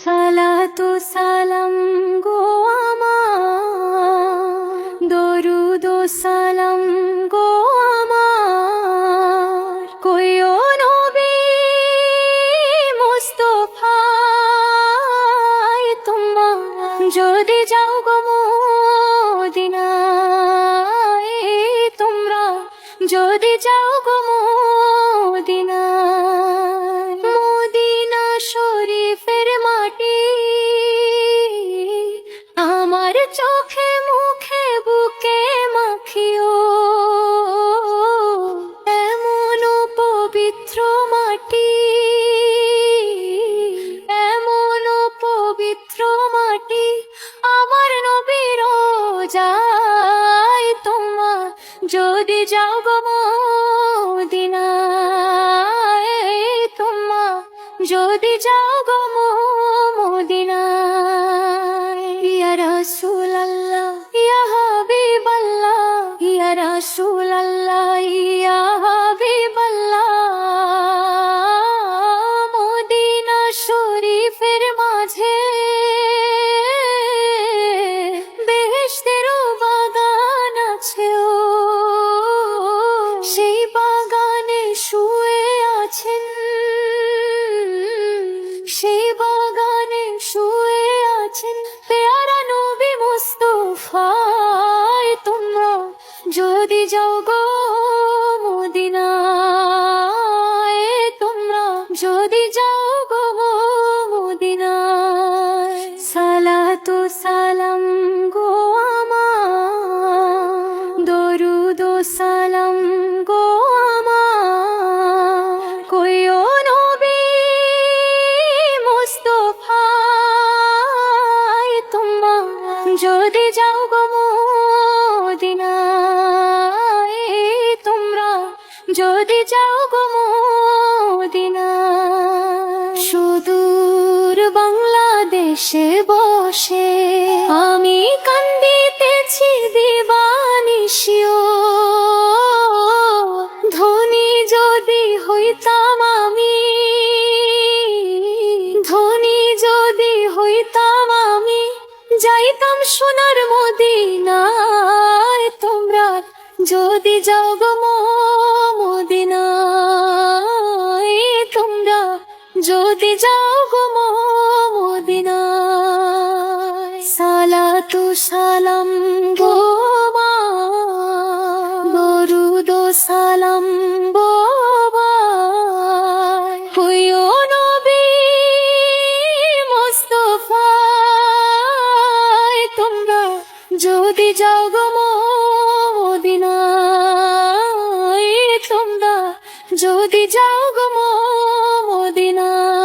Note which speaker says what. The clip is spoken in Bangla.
Speaker 1: সালাতু সালাম গো আমার, দরুদ ও সালাম গো আমার, কইও নবী মুস্তাফায় তোমার, যদি যাও গো মদিনায় তোমরা, যদি যাও গো মদিনায়। মদিনা শরীফের মাটি আমার চোখে মুখে বুকে মাখিও, এমন পবিত্র মাটি, এমন পবিত্র মাটি আমার নবীর রোজায় তোমার, যদি যাও গো মদিনায় তোমার, যদি যাও গো মদিনায়। ইয়া রাসূলুল্লাহ ইয়া হাবিবাল্লাহ, ইয়া রাসূলুল্লাহ ইয়া হাবিবাল্লাহ, মদিনা শরীফের মাঝে বেহেশতের বাগান আছে, সেই বাগানে শুয়ে আছেন, সেই বাগানে শুয়ে আছেন পেয়ারা নবী মুস্তাফায় তোমরা, যদি যাও গো মদিনায় তোমরা, যদি যাও গো মদিনায়। সালাতু সালাম গো আমার, দরুদ ও সালাম গো আমার, কইও নবী মুস্তাফায় তোমার, যদি যাও গো মদিনায় তোমরা, যদি যাও গো মদিনায়। সুদূর বাংলাদেশে বসে আমি কান্দিতেছি দিবানিশিও, ধনী যদি হইতাম আমি, ধনী যদি হইতাম আমি, যাইতাম সোনার মদিনায় তোমরা, যদি যাও গো মদিনায় তোমরা, যদি যাও গো মদিনায়। সালাতু সালাম গো আমার, দরুদ ও সালাম গো আমার, কইও নবী মুস্তাফায় তোমরা, যদি যাও গো মদিনায় তোমরা, যদি যাও গো মদিনায়।